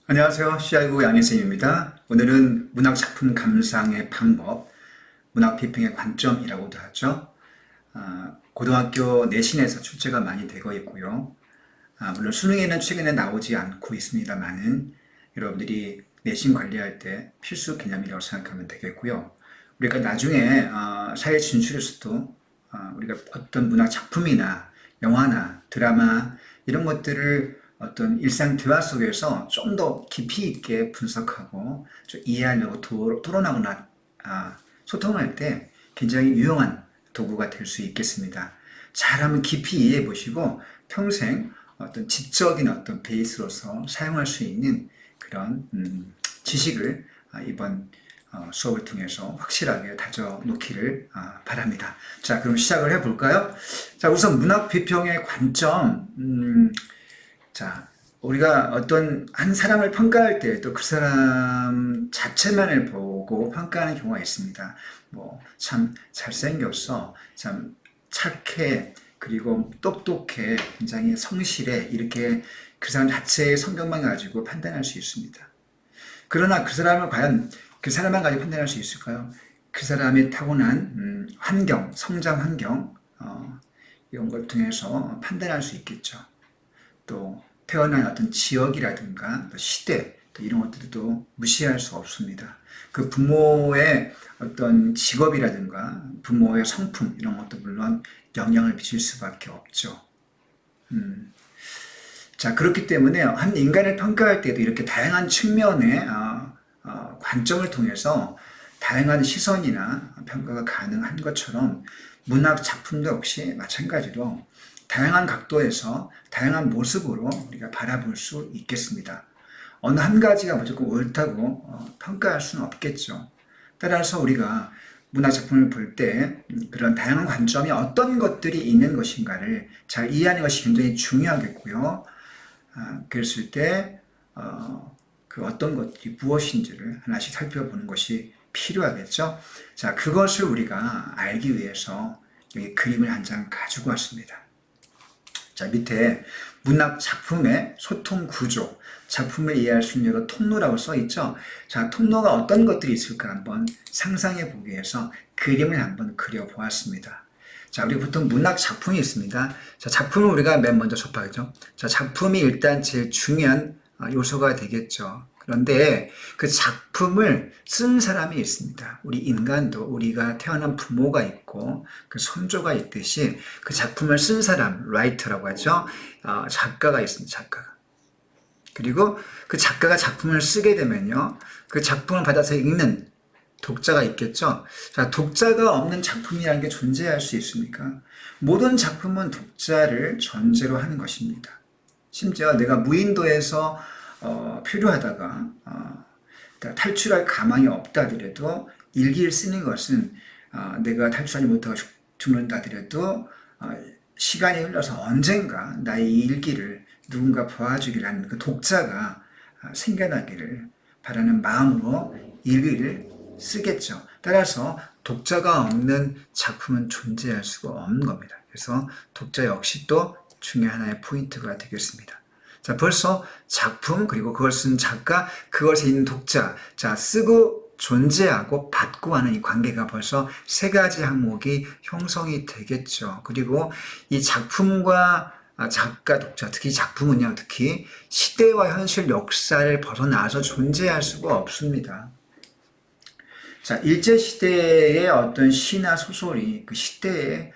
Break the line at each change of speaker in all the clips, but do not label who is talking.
안녕하세요. CI구 양혜승입니다. 오늘은 문학작품 감상의 방법, 문학비평의 관점이라고도 하죠. 고등학교 내신에서 출제가 많이 되고 있고요. 물론 수능에는 최근에 나오지 않고 있습니다만은 여러분들이 내신 관리할 때 필수 개념이라고 생각하면 되겠고요. 우리가 나중에 사회 진출에서도 우리가 어떤 문학작품이나 영화나 드라마 이런 것들을 어떤 일상 대화 속에서 좀 더 깊이 있게 분석하고 좀 이해하려고 토론하거나 소통할 때 굉장히 유용한 도구가 될 수 있겠습니다. 잘하면 깊이 이해해 보시고 평생 어떤 지적인 어떤 베이스로서 사용할 수 있는 그런 지식을 이번 수업을 통해서 확실하게 다져 놓기를 바랍니다. 자, 그럼 시작을 해볼까요? 자, 우선 문학 비평의 관점, 자, 우리가 어떤 한 사람을 평가할 때 또 그 사람 자체만을 보고 평가하는 경우가 있습니다. 뭐, 참 잘생겼어, 참 착해, 그리고 똑똑해, 굉장히 성실해, 이렇게 그 사람 자체의 성격만 가지고 판단할 수 있습니다. 그러나 그 사람을 과연 그 사람만 가지고 판단할 수 있을까요? 그 사람의 타고난 환경, 성장 환경, 이런 걸 통해서 판단할 수 있겠죠. 또 태어난 어떤 지역이라든가 또 시대 또 이런 것들도 무시할 수 없습니다. 그 부모의 어떤 직업이라든가 부모의 성품 이런 것도 물론 영향을 미칠 수밖에 없죠. 자, 그렇기 때문에 한 인간을 평가할 때도 이렇게 다양한 측면의 관점을 통해서 다양한 시선이나 평가가 가능한 것처럼 문학 작품도 역시 마찬가지로 다양한 각도에서 다양한 모습으로 우리가 바라볼 수 있겠습니다. 어느 한 가지가 무조건 옳다고 평가할 수는 없겠죠. 따라서 우리가 문학 작품을 볼 때 그런 다양한 관점이 어떤 것들이 있는 것인가를 잘 이해하는 것이 굉장히 중요하겠고요. 그랬을 때 그 어떤 것들이 무엇인지를 하나씩 살펴보는 것이 필요하겠죠. 자, 그것을 우리가 알기 위해서 여기 그림을 한 장 가지고 왔습니다. 자, 밑에 문학 작품의 소통 구조, 작품을 이해할 수 있는 여러 통로라고 써 있죠. 자, 통로가 어떤 것들이 있을까 한번 상상해 보기 위해서 그림을 한번 그려 보았습니다. 자, 우리 보통 문학 작품이 있습니다. 자, 작품을 우리가 맨 먼저 접하죠. 자, 작품이 일단 제일 중요한 요소가 되겠죠. 그런데 그 작품을 쓴 사람이 있습니다. 우리 인간도 우리가 태어난 부모가 있고 그 선조가 있듯이 그 작품을 쓴 사람, 라이터라고 하죠. 작가가 있습니다. 작가가. 그리고 그 작가가 작품을 쓰게 되면요. 그 작품을 받아서 읽는 독자가 있겠죠. 자, 독자가 없는 작품이라는 게 존재할 수 있습니까? 모든 작품은 독자를 전제로 하는 것입니다. 심지어 내가 무인도에서 표류하다가 그러니까 탈출할 가망이 없다 하더라도 일기를 쓰는 것은 내가 탈출하지 못하고 죽는다 하더라도 시간이 흘러서 언젠가 나의 이 일기를 누군가 봐주기라는 그 독자가 생겨나기를 바라는 마음으로 일기를 쓰겠죠. 따라서 독자가 없는 작품은 존재할 수가 없는 겁니다. 그래서 독자 역시 또 중요한 하나의 포인트가 되겠습니다. 자, 벌써 작품, 그리고 그걸 쓴 작가, 그것에 있는 독자, 자, 쓰고 존재하고 받고 하는 이 관계가 벌써 세 가지 항목이 형성이 되겠죠. 그리고 이 작품과 작가, 독자, 특히 작품은요, 특히 시대와 현실 역사를 벗어나서 존재할 수가 없습니다. 자, 일제시대의 어떤 시나 소설이 그 시대에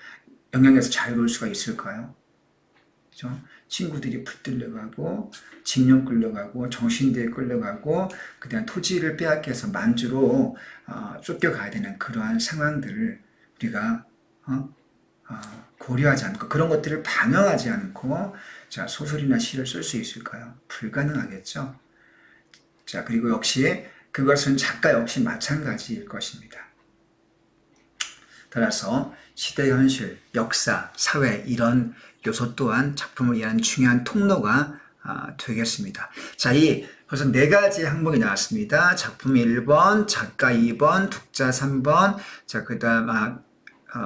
영향에서 잘 볼 수가 있을까요? 그죠? 친구들이 붙들려가고, 징용 끌려가고, 정신대에 끌려가고, 그다음 토지를 빼앗겨서 만주로 쫓겨가야 되는 그러한 상황들을 우리가 고려하지 않고, 그런 것들을 반영하지 않고, 자, 소설이나 시를 쓸 수 있을까요? 불가능하겠죠? 자, 그리고 역시 그것은 작가 역시 마찬가지일 것입니다. 따라서 시대 현실, 역사, 사회 이런 요소 또한 작품을 이해하는 중요한 통로가 되겠습니다. 자, 벌써 네 가지 항목이 나왔습니다. 작품 1번, 작가 2번, 독자 3번, 자, 그 다음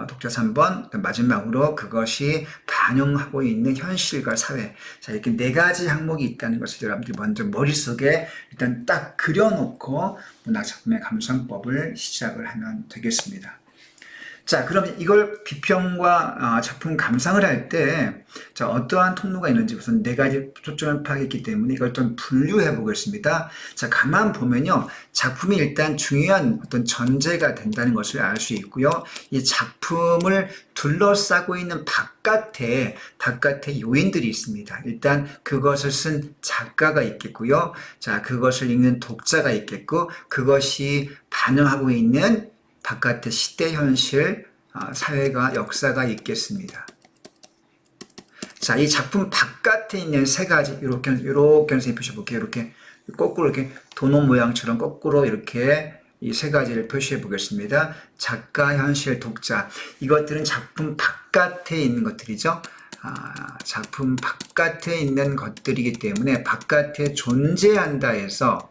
독자 3번, 마지막으로 그것이 반영하고 있는 현실과 사회. 자, 이렇게 네 가지 항목이 있다는 것을 여러분들이 먼저 머릿속에 일단 딱 그려놓고 문학작품의 감상법을 시작을 하면 되겠습니다. 자, 그럼 이걸 비평과 작품 감상을 할 때, 자, 어떠한 통로가 있는지 우선 네 가지 초점을 파악했기 때문에 이걸 좀 분류해 보겠습니다. 자, 가만 보면요. 작품이 일단 중요한 어떤 전제가 된다는 것을 알 수 있고요. 이 작품을 둘러싸고 있는 바깥에 요인들이 있습니다. 일단 그것을 쓴 작가가 있겠고요. 자, 그것을 읽는 독자가 있겠고, 그것이 반영하고 있는 바깥의 시대 현실, 사회가 역사가 있겠습니다. 자, 이 작품 바깥에 있는 세 가지, 이렇게 선생님 표시해볼게요. 이렇게 거꾸로 이렇게 도넛 모양처럼 거꾸로 이렇게 이 세 가지를 표시해 보겠습니다. 작가, 현실, 독자. 이것들은 작품 바깥에 있는 것들이죠. 작품 바깥에 있는 것들이기 때문에 바깥에 존재한다 해서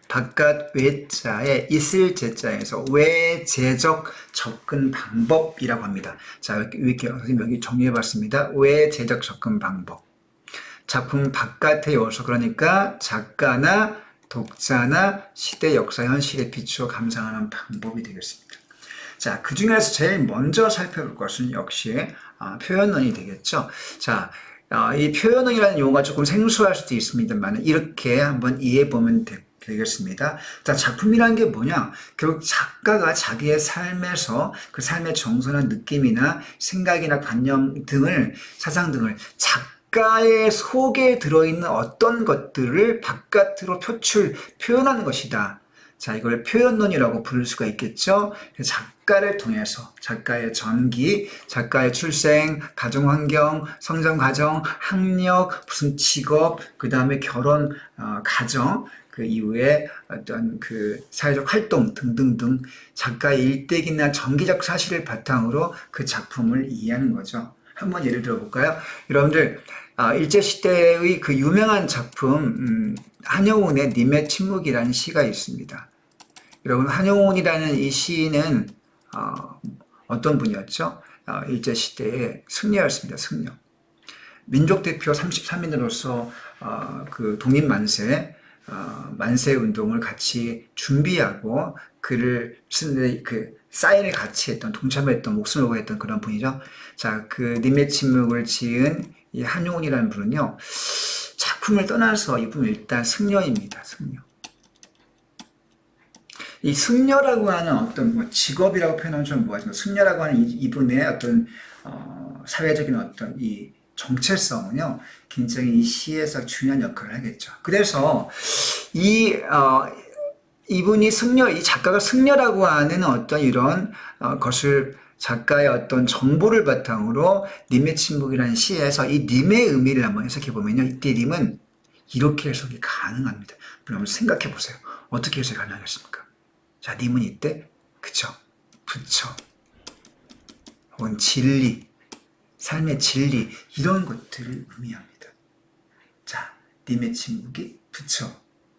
바깥 외자에 있을 제자에서 외제적 접근 방법이라고 합니다. 자, 이렇게 여기 정리해 봤습니다. 외제적 접근 방법. 작품 바깥의 요소, 그러니까 작가나 독자나 시대, 역사, 현실에 비추어 감상하는 방법이 되겠습니다. 자, 그 중에서 제일 먼저 살펴볼 것은 역시 표현론이 되겠죠. 자, 이 표현론이라는 용어가 조금 생소할 수도 있습니다만 이렇게 한번 이해해 보면 되겠습니다. 자, 작품이라는 게 뭐냐? 결국 작가가 자기의 삶에서 그 삶의 정서나 느낌이나 생각이나 관념 등을, 사상 등을 작가의 속에 들어있는 어떤 것들을 바깥으로 표현하는 것이다. 자, 이걸 표현론이라고 부를 수가 있겠죠. 작가를 통해서 작가의 전기, 작가의 출생, 가정환경, 성장과정, 학력, 무슨 직업, 그 다음에 결혼, 가정, 그 이후에 어떤 그 사회적 활동 등등등 작가의 일대기나 정기적 사실을 바탕으로 그 작품을 이해하는 거죠. 한번 예를 들어볼까요? 여러분들, 일제시대의 그 유명한 작품, 한여운의 님의 침묵이라는 시가 있습니다. 여러분, 한여운이라는 이 시인은 어떤 분이었죠? 일제시대의 승려였습니다. 승려. 민족대표 33인으로서 그 독립만세, 만세 운동을 같이 준비하고 글을 쓰는데 그 사인을 같이 했던, 동참했던, 목숨을 구했던 그런 분이죠. 자, 그 님의 침묵을 지은 이 한용운이라는 분은요, 작품을 떠나서 이분은 일단 승려입니다. 승려. 이 승려라고 하는 어떤 뭐 직업이라고 표현하면 좀 뭐하지만 승려라고 하는 이분의 어떤 사회적인 어떤 이 정체성은요, 굉장히 이 시에서 중요한 역할을 하겠죠. 그래서 이분이 이 작가가 승려라고 하는 어떤 이런 것을 작가의 어떤 정보를 바탕으로 님의 침묵이라는 시에서 이 님의 의미를 한번 해석해 보면요, 이때 님은 이렇게 해석이 가능합니다. 여러분 생각해 보세요. 어떻게 해석이 가능하겠습니까? 자, 님은 이때 그쵸? 부처 혹은 진리, 삶의 진리 이런 것들을 의미합니다. 자, 님의 침묵이 부처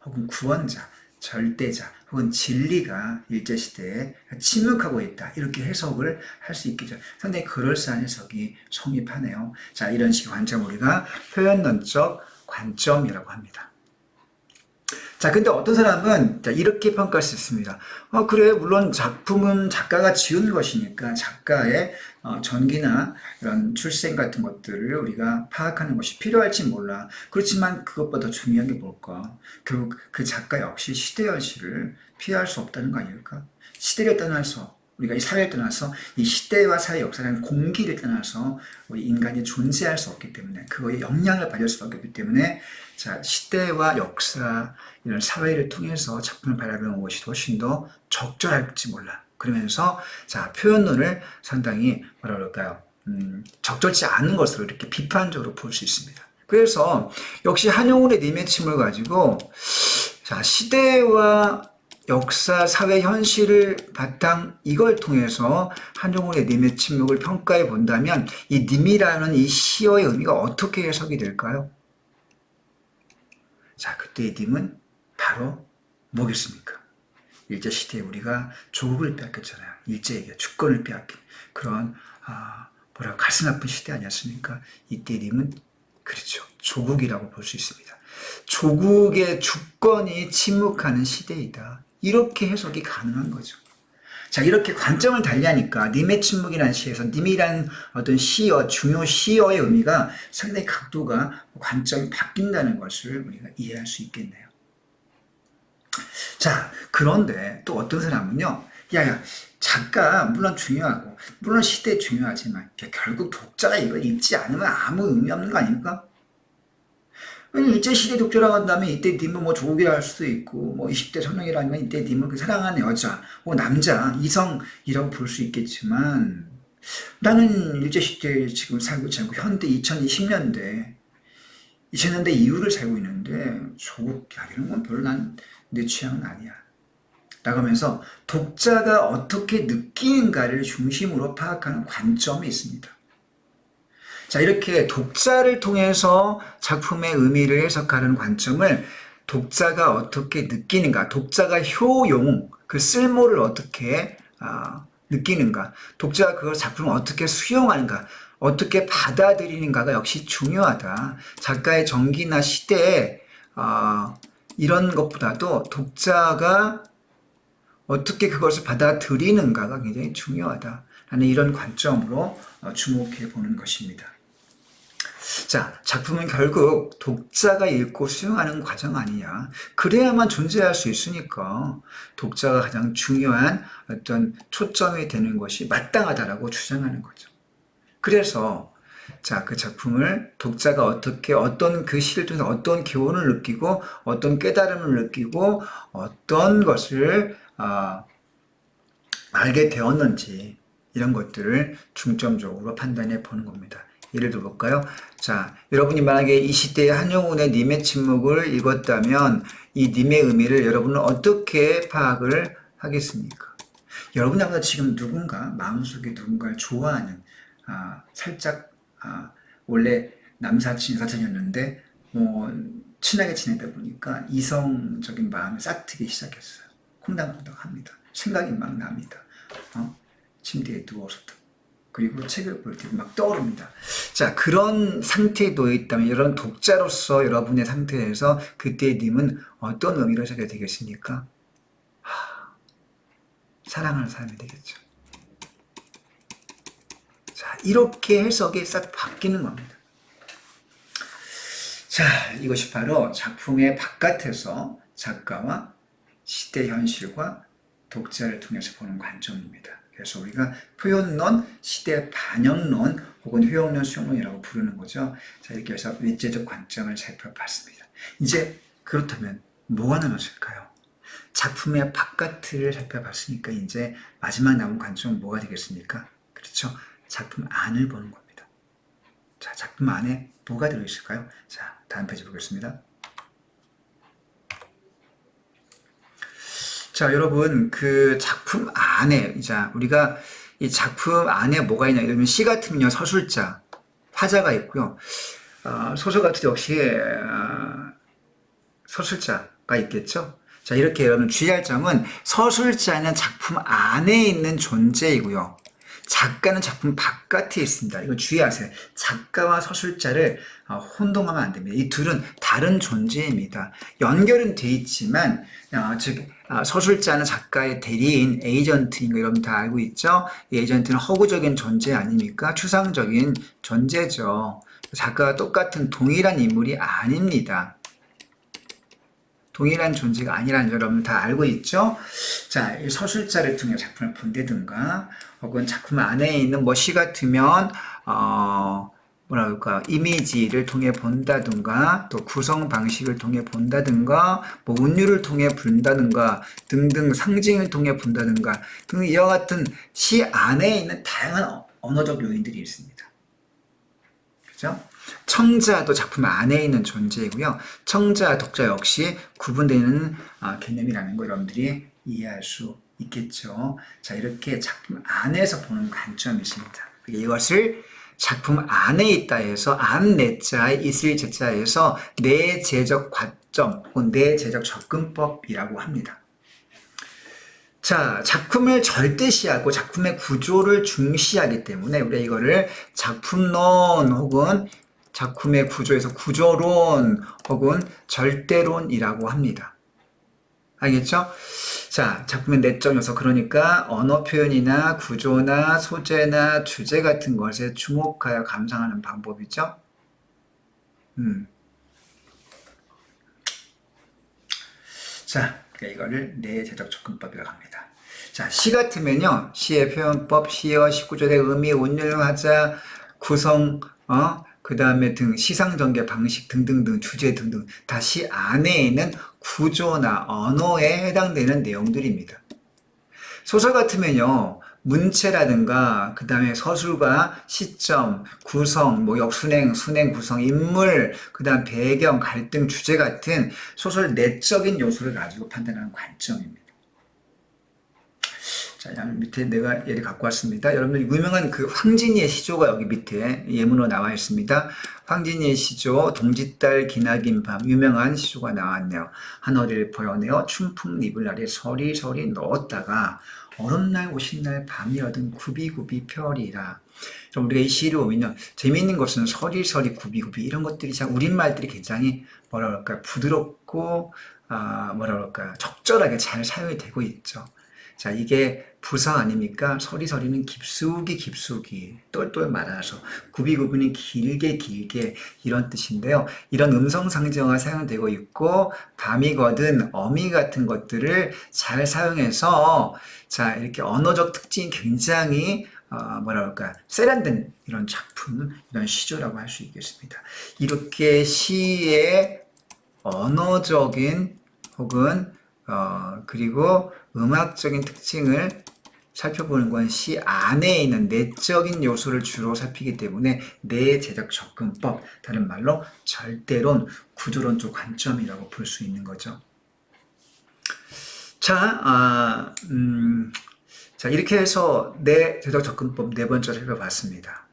혹은 구원자, 절대자 혹은 진리가 일제시대에 침묵하고 있다. 이렇게 해석을 할 수 있겠죠. 상당히 그럴싸한 해석이 성립하네요. 자, 이런 식의 관점 우리가 표현론적 관점이라고 합니다. 자, 근데 어떤 사람은 이렇게 평가할 수 있습니다. 그래, 물론 작품은 작가가 지은 것이니까 작가의 전기나 이런 출생 같은 것들을 우리가 파악하는 것이 필요할지 몰라. 그렇지만 그것보다 중요한 게 뭘까? 결국 그 작가 역시 시대 현실을 피할 수 없다는 거 아닐까? 시대를 떠나서 우리가 이 사회를 떠나서 이 시대와 사회 역사라는 공기를 떠나서 우리 인간이 존재할 수 없기 때문에 그거에 영향을 받을 수 없기 때문에 자, 시대와 역사 이런 사회를 통해서 작품을 바라보는 것이 훨씬 더 적절할지 몰라. 그러면서 자, 표현론을 상당히 뭐라 그럴까요? 적절치 않은 것으로 이렇게 비판적으로 볼 수 있습니다. 그래서 역시 한용운의 님의 침을 가지고 자, 시대와 역사, 사회 현실을 바탕 이걸 통해서 한용운의 님의 침묵을 평가해 본다면 이 님이라는 이 시어의 의미가 어떻게 해석이 될까요? 자, 그때의 님은 바로 뭐겠습니까? 일제시대에 우리가 조국을 빼앗겼잖아요. 일제에게 주권을 빼앗긴 그런 가슴 아픈 시대 아니었습니까? 이때 님은 그렇죠. 조국이라고 볼 수 있습니다. 조국의 주권이 침묵하는 시대이다. 이렇게 해석이 가능한 거죠. 자, 이렇게 관점을 달리하니까 님의 침묵이라는 시에서 님이라는 어떤 시어, 중요 시어의 의미가 상당히 각도가 관점이 바뀐다는 것을 우리가 이해할 수 있겠네요. 자, 그런데 또 어떤 사람은요, 야, 작가 물론 중요하고 물론 시대 중요하지만 결국 독자가 이걸 읽지 않으면 아무 의미 없는 거 아닙니까? 일제시대 독자라고 한다면 이때 님은 뭐 조국이라 할 수도 있고 뭐 20대 선영이라면 이때 님은 그 사랑하는 여자, 뭐 남자, 이성이라고 볼 수 있겠지만 나는 일제시대에 지금 살고 있지 않고 현대 2020년대 이후를 살고 있는데 조국 이런 건 별로 난 내 취향은 아니야. 라고 하면서 독자가 어떻게 느끼는가를 중심으로 파악하는 관점이 있습니다. 자, 이렇게 독자를 통해서 작품의 의미를 해석하는 관점을 독자가 어떻게 느끼는가, 독자가 효용, 그 쓸모를 어떻게 느끼는가, 독자가 그 작품을 어떻게 수용하는가, 어떻게 받아들이는가가 역시 중요하다. 작가의 정기나 시대에 이런 것보다도 독자가 어떻게 그것을 받아들이는가가 굉장히 중요하다라는 이런 관점으로 주목해 보는 것입니다. 자, 작품은 결국 독자가 읽고 수용하는 과정 아니냐. 그래야만 존재할 수 있으니까 독자가 가장 중요한 어떤 초점이 되는 것이 마땅하다라고 주장하는 거죠. 그래서 자, 그 작품을 독자가 어떻게 어떤 그 시를 통해서 어떤 교훈을 느끼고 어떤 깨달음을 느끼고 어떤 것을 알게 되었는지 이런 것들을 중점적으로 판단해 보는 겁니다. 예를 들어볼까요? 자, 여러분이 만약에 이 시대의 한용운의 님의 침묵을 읽었다면 이 님의 의미를 여러분은 어떻게 파악을 하겠습니까? 여러분이 아마 지금 마음속에 누군가를 좋아하는 살짝 원래 남사친 여사친이었는데 뭐 친하게 지내다 보니까 이성적인 마음이 싹트기 시작했어요. 콩당콩당 합니다. 생각이 막 납니다. 침대에 누워서도. 그리고 책을 볼 때 막 떠오릅니다. 자, 그런 상태에 놓여 있다면 이런 독자로서 여러분의 상태에서 그때 님은 어떤 의미로 해석이 되겠습니까? 사랑하는 사람이 되겠죠. 자, 이렇게 해석이 싹 바뀌는 겁니다. 자, 이것이 바로 작품의 바깥에서 작가와 시대 현실과 독자를 통해서 보는 관점입니다. 그래서 우리가 표현론, 시대 반영론 혹은 효용론, 수용론이라고 부르는 거죠. 자, 이렇게 해서 외제적 관점을 살펴봤습니다. 이제 그렇다면 뭐가 남았을까요? 작품의 바깥을 살펴봤으니까 이제 마지막 남은 관점은 뭐가 되겠습니까? 그렇죠? 작품 안을 보는 겁니다. 자, 작품 안에 뭐가 들어있을까요? 자, 다음 페이지 보겠습니다. 자, 여러분, 그 작품 안에, 자, 우리가 이 작품 안에 뭐가 있냐. 예를 들면 시 같으면요, 서술자, 화자가 있고요. 소설 같은 역시, 서술자가 있겠죠. 자, 이렇게 여러분 주의할 점은 서술자는 작품 안에 있는 존재이고요. 작가는 작품 바깥에 있습니다. 이거 주의하세요. 작가와 서술자를 혼동하면 안 됩니다. 이 둘은 다른 존재입니다. 연결은 돼 있지만 즉 서술자는 작가의 대리인, 에이전트인 거 여러분 다 알고 있죠? 에이전트는 허구적인 존재 아닙니까? 추상적인 존재죠. 작가와 똑같은 동일한 인물이 아닙니다. 동일한 존재가 아니라는 걸 여러분 다 알고 있죠? 자, 이 서술자를 통해 작품을 본다든가, 혹은 작품 안에 있는 뭐 시 같으면, 이미지를 통해 본다든가, 또 구성 방식을 통해 본다든가, 뭐 운율을 통해 본다든가, 등등 상징을 통해 본다든가, 등 이와 같은 시 안에 있는 다양한 언어적 요인들이 있습니다. 그죠? 청자도 작품 안에 있는 존재이고요. 청자, 독자 역시 구분되는 개념이라는 거 여러분들이 이해할 수 있겠죠. 자, 이렇게 작품 안에서 보는 관점이 있습니다. 이것을 작품 안에 있다 해서 안 내자에 있을 제자에서 내재적 관점 혹은 내재적 접근법이라고 합니다. 자, 작품을 절대시하고 작품의 구조를 중시하기 때문에 우리가 이거를 작품론 혹은 작품의 구조에서 구조론 혹은 절대론이라고 합니다. 알겠죠? 자, 작품의 내적 요소, 그러니까 언어 표현이나 구조나 소재나 주제 같은 것에 주목하여 감상하는 방법이죠. 자, 그러니까 이거를 내재적 접근법이라고 합니다. 자, 시 같으면요, 시의 표현법, 시어, 시구조의 의미, 운율, 화자, 구성, 그 다음에 등, 시상전개 방식 등등등, 주제 등등, 다 시 안에 있는 구조나 언어에 해당되는 내용들입니다. 소설 같으면요, 문체라든가, 그 다음에 서술과 시점, 구성, 뭐 역순행, 순행, 구성, 인물, 그 다음 배경, 갈등, 주제 같은 소설 내적인 요소를 가지고 판단하는 관점입니다. 자, 밑에 내가 예를 갖고 왔습니다. 여러분들 유명한 그 황진이의 시조가 여기 밑에 예문으로 나와 있습니다. 황진이의 시조, 동짓달 기나긴 밤, 유명한 시조가 나왔네요. 하늘을 버여내어 춘풍 이불 아래 서리서리 넣었다가 어른날 오신날 밤이 얻은 구비구비 별이라. 그럼 우리가 이 시를 보면요, 재미있는 것은 서리서리 구비구비 이런 것들이 참 우리말들이 굉장히 뭐라 그럴까 부드럽고 뭐라 그럴까 적절하게 잘 사용이 되고 있죠. 자, 이게 부사 아닙니까? 서리서리는 깊숙이 똘똘 말아서, 구비구비는 길게 이런 뜻인데요. 이런 음성 상징어가 사용되고 있고 밤이거든 어미 같은 것들을 잘 사용해서 자, 이렇게 언어적 특징이 굉장히 뭐라 그럴까 세련된 이런 작품, 이런 시조라고 할 수 있겠습니다. 이렇게 시의 언어적인 혹은 그리고 음악적인 특징을 살펴보는 건 시 안에 있는 내적인 요소를 주로 살피기 때문에 내재적 접근법, 다른 말로 절대론, 구조론적 관점이라고 볼 수 있는 거죠. 자, 자, 이렇게 해서 내재적 접근법 네 번째를 살펴봤습니다.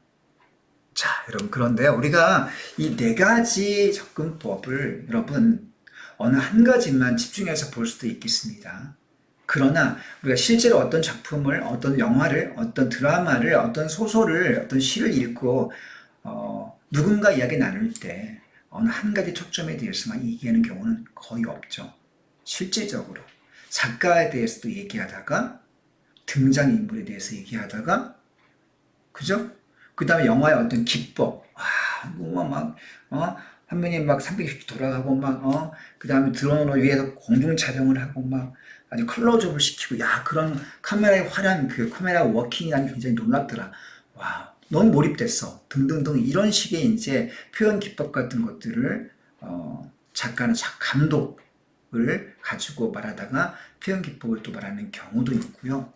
자, 여러분, 그런데요, 우리가 이 네 가지 접근법을 여러분 어느 한 가지만 집중해서 볼 수도 있겠습니다. 그러나 우리가 실제로 어떤 작품을, 어떤 영화를, 어떤 드라마를, 어떤 소설을, 어떤 시를 읽고 누군가 이야기 나눌 때 어느 한 가지 초점에 대해서만 얘기하는 경우는 거의 없죠. 실질적으로 작가에 대해서도 얘기하다가 등장인물에 대해서 얘기하다가 그죠? 그 다음에 영화의 어떤 기법, 한 분이 막 360도 돌아가고 그 다음에 드론으로 위에서 공중 촬영을 하고 아주 클로즈업을 시키고, 그런 카메라의 화려한 그 카메라 워킹이라는 게 굉장히 놀랍더라. 와, 너무 몰입됐어. 등등등 이런 식의 이제 표현 기법 같은 것들을, 작가는 감독을 가지고 말하다가 표현 기법을 또 말하는 경우도 있고요.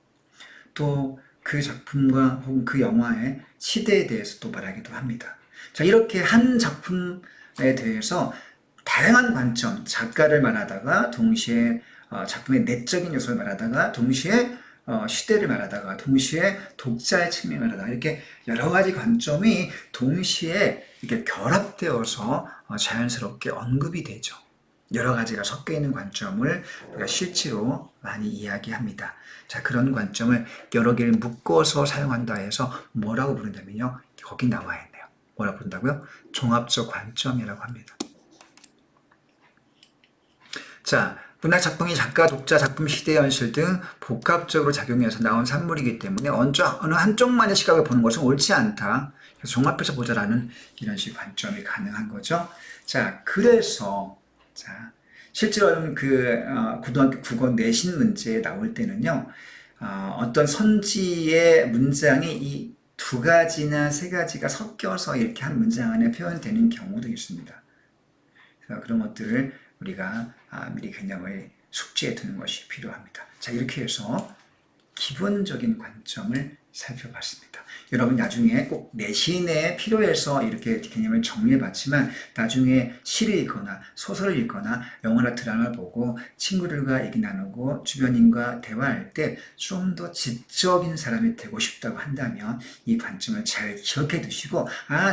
또 그 작품과 혹은 그 영화의 시대에 대해서 또 말하기도 합니다. 자, 이렇게 한 작품에 대해서 다양한 관점, 작가를 말하다가 동시에 작품의 내적인 요소를 말하다가 동시에 시대를 말하다가 동시에 독자의 측면을 말하다가 이렇게 여러 가지 관점이 동시에 이렇게 결합되어서 자연스럽게 언급이 되죠. 여러 가지가 섞여 있는 관점을 우리가 실제로 많이 이야기합니다. 자, 그런 관점을 여러 개를 묶어서 사용한다 해서 뭐라고 부른다면요, 거기 나와 있네요. 뭐라고 부른다고요? 종합적 관점이라고 합니다. 자, 문학 작품이 작가, 독자, 작품, 시대, 현실 등 복합적으로 작용해서 나온 산물이기 때문에 어느 한쪽만의 시각을 보는 것은 옳지 않다. 그래서 종합해서 보자라는 이런 식의 관점이 가능한 거죠. 자, 그래서 자, 실제로 고등학교 국어 내신 문제에 나올 때는요, 어떤 선지의 문장이 이 두 가지나 세 가지가 섞여서 이렇게 한 문장 안에 표현되는 경우도 있습니다. 그래서 그런 것들을 우리가 미리 개념을 숙지해 두는 것이 필요합니다. 자, 이렇게 해서 기본적인 관점을 살펴봤습니다. 여러분 나중에 꼭 내신에 필요해서 이렇게 개념을 정리해 봤지만 나중에 시를 읽거나 소설을 읽거나 영화나 드라마를 보고 친구들과 얘기 나누고 주변인과 대화할 때 좀 더 지적인 사람이 되고 싶다고 한다면 이 관점을 잘 기억해 두시고,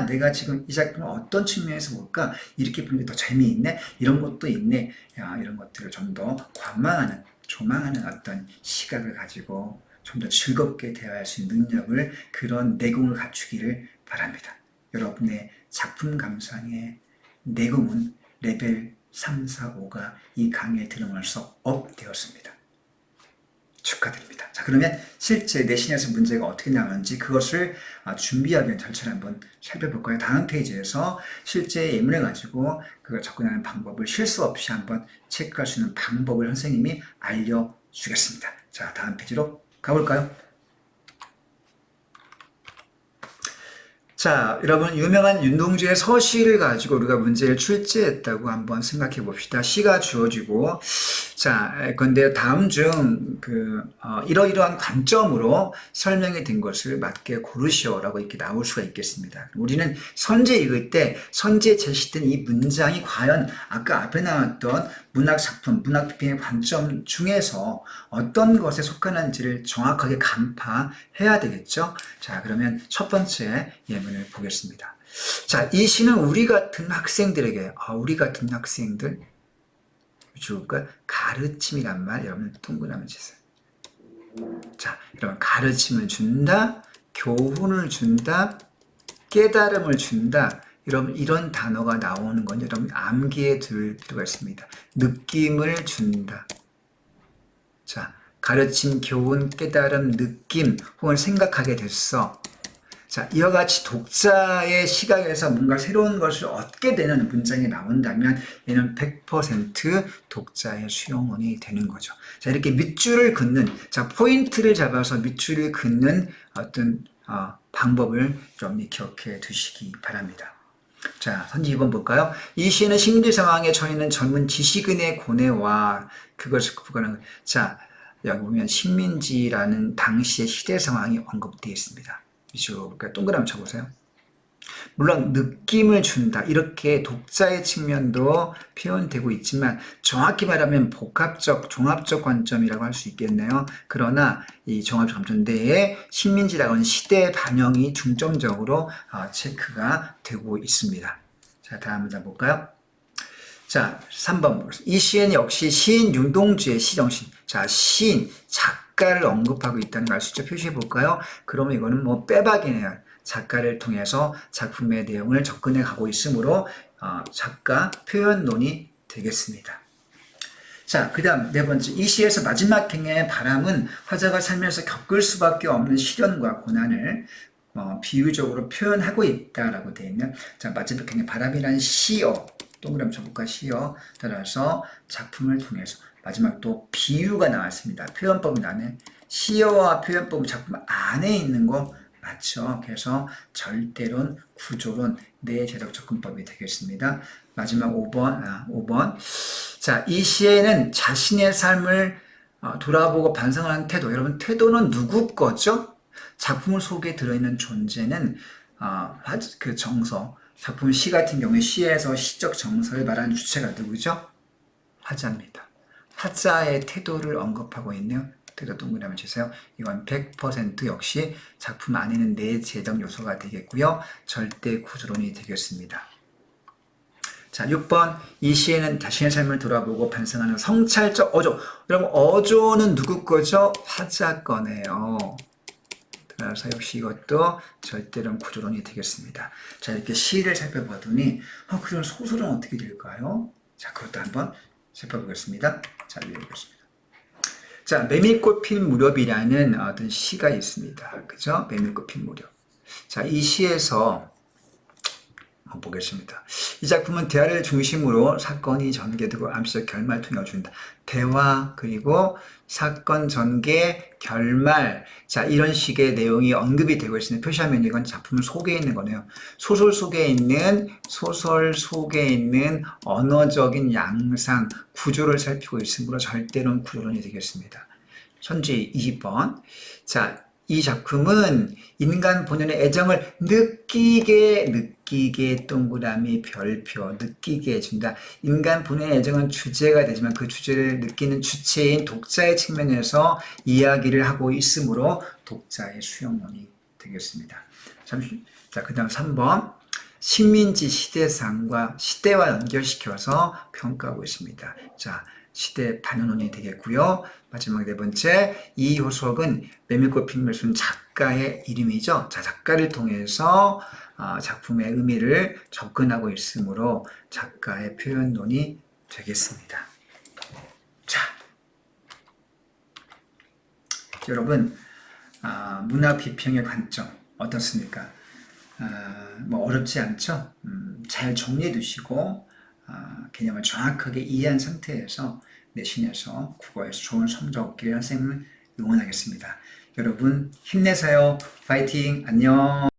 내가 지금 이 작품을 어떤 측면에서 볼까, 이렇게 보는 게 더 재미있네, 이런 것도 있네, 이런 것들을 좀 더 관망하는 조망하는 어떤 시각을 가지고 좀 더 즐겁게 대화할 수 있는 능력을, 그런 내공을 갖추기를 바랍니다. 여러분의 작품 감상의 내공은 레벨 3, 4, 5가 이 강의를 들으면서 업 되었습니다. 축하드립니다. 자, 그러면 실제 내신에서 문제가 어떻게 나오는지 그것을 준비하기 위한 절차를 한번 살펴볼까요? 다음 페이지에서 실제 예문을 가지고 그 접근하는 방법을 실수 없이 한번 체크할 수 있는 방법을 선생님이 알려주겠습니다. 자, 다음 페이지로 가볼까요? 자, 여러분, 유명한 윤동주의 서시를 가지고 우리가 문제를 출제했다고 한번 생각해 봅시다. 시가 주어지고, 자, 근데 다음 중 이러이러한 관점으로 설명이 된 것을 맞게 고르시오라고 이렇게 나올 수가 있겠습니다. 우리는 선제 읽을 때 선제에 제시된 이 문장이 과연 아까 앞에 나왔던 문학 작품, 문학 비평의 관점 중에서 어떤 것에 속하는지를 정확하게 간파해야 되겠죠. 자, 그러면 첫 번째 예문을 보겠습니다. 자, 이 시는 우리 같은 학생들에게, 우리 같은 학생들, 줄까? 가르침이란 말 여러분 동그라미 치세요. 자, 여러분 가르침을 준다, 교훈을 준다, 깨달음을 준다. 여러분 이런 단어가 나오는 건 여러분 암기해 둘 필요가 있습니다. 느낌을 준다. 자, 가르침, 교훈, 깨달음, 느낌 혹은 생각하게 됐어. 자, 이와 같이 독자의 시각에서 뭔가 새로운 것을 얻게 되는 문장이 나온다면 얘는 100% 독자의 수용원이 되는 거죠. 자, 이렇게 밑줄을 긋는, 자, 포인트를 잡아서 밑줄을 긋는 어떤 방법을 좀 기억해 두시기 바랍니다. 자, 선지 2번 볼까요? 이 시에는 심리 상황에 처해 있는 젊은 지식인의 고뇌와 그것을 극복하는, 자, 여기 보면 식민지라는 당시의 시대 상황이 언급되어 있습니다. 그렇죠? 그러니까 동그라미 쳐보세요. 물론 느낌을 준다 이렇게 독자의 측면도 표현되고 있지만 정확히 말하면 복합적 종합적 관점이라고 할 수 있겠네요. 그러나 이 종합적 관점 내에 식민지라고 하는 시대 반영이 중점적으로 체크가 되고 있습니다. 자, 다음 문장 볼까요? 자, 3번. 이 시에는 역시 시인 윤동주의 시정신. 자, 시인, 작가를 언급하고 있다는 걸 알 수 있죠? 표시해 볼까요? 그러면 이거는 뭐 빼박이네요. 작가를 통해서 작품의 내용을 접근해 가고 있으므로 작가 표현론이 되겠습니다. 자, 그 다음 네 번째. 이 시에서 마지막 행의 바람은 화자가 살면서 겪을 수밖에 없는 시련과 고난을 비유적으로 표현하고 있다라고 되어 있는, 자, 마지막 행의 바람이란 시어, 동그라미 쳐볼까? 시어 따라서 작품을 통해서 마지막 또 비유가 나왔습니다. 표현법이 나네. 시어와 표현법은 작품 안에 있는 거 맞죠? 그래서 절대론, 구조론, 내재적 접근법이 되겠습니다. 마지막 5번. 자, 이 시에는 자신의 삶을 돌아보고 반성하는 태도. 여러분, 태도는 누구 거죠? 작품 속에 들어있는 존재는 그 정서, 작품 시 같은 경우에 시에서 시적 정서를 말하는 주체가 누구죠? 화자입니다. 화자의 태도를 언급하고 있네요. 태도 동그라미 주세요. 이건 100% 역시 작품 안에는 내재적 요소가 되겠고요. 절대 구조론이 되겠습니다. 자, 6번. 이 시에는 자신의 삶을 돌아보고 반성하는 성찰적 어조. 여러분, 어조는 누구 거죠? 화자 거네요. 따라서 역시 이것도 절대론 구조론이 되겠습니다. 자, 이렇게 시를 살펴보더니 그럼 소설은 어떻게 될까요? 자, 그것도 한번 살펴보겠습니다. 자, 읽어보겠습니다. 자, 메밀꽃 필 무렵이라는 어떤 시가 있습니다. 그죠? 메밀꽃 필 무렵. 자, 이 시에서 보겠습니다. 이 작품은 대화를 중심으로 사건이 전개되고 암시적 결말을 통해 준다. 대화 그리고 사건 전개 결말, 자, 이런 식의 내용이 언급이 되고 있으니 표시하면 이건 작품 속에 있는 거네요. 소설 속에 있는 언어적인 양상 구조를 살피고 있으므로 절대론 구조론이 되겠습니다. 선지 2번. 자, 이 작품은 인간 본연의 애정을 느끼게 동그라미 별표 느끼게 해준다. 인간 본연의 애정은 주제가 되지만 그 주제를 느끼는 주체인 독자의 측면에서 이야기를 하고 있으므로 독자의 수용론이 되겠습니다. 자, 그 다음 3번. 식민지 시대상과 시대와 연결시켜서 평가하고 있습니다. 자, 시대 반원론이 되겠고요. 마지막 네 번째, 이 호석은 메밀꽃 핑멜순 작가의 이름이죠. 자, 작가를 통해서 작품의 의미를 접근하고 있으므로 작가의 표현론이 되겠습니다. 자, 여러분, 문화 비평의 관점 어떻습니까? 뭐 어렵지 않죠? 잘 정리해 두시고 개념을 정확하게 이해한 상태에서 내신에서 국어에서 좋은 성적 얻기를 선생님을 응원하겠습니다. 여러분 힘내세요. 파이팅! 안녕!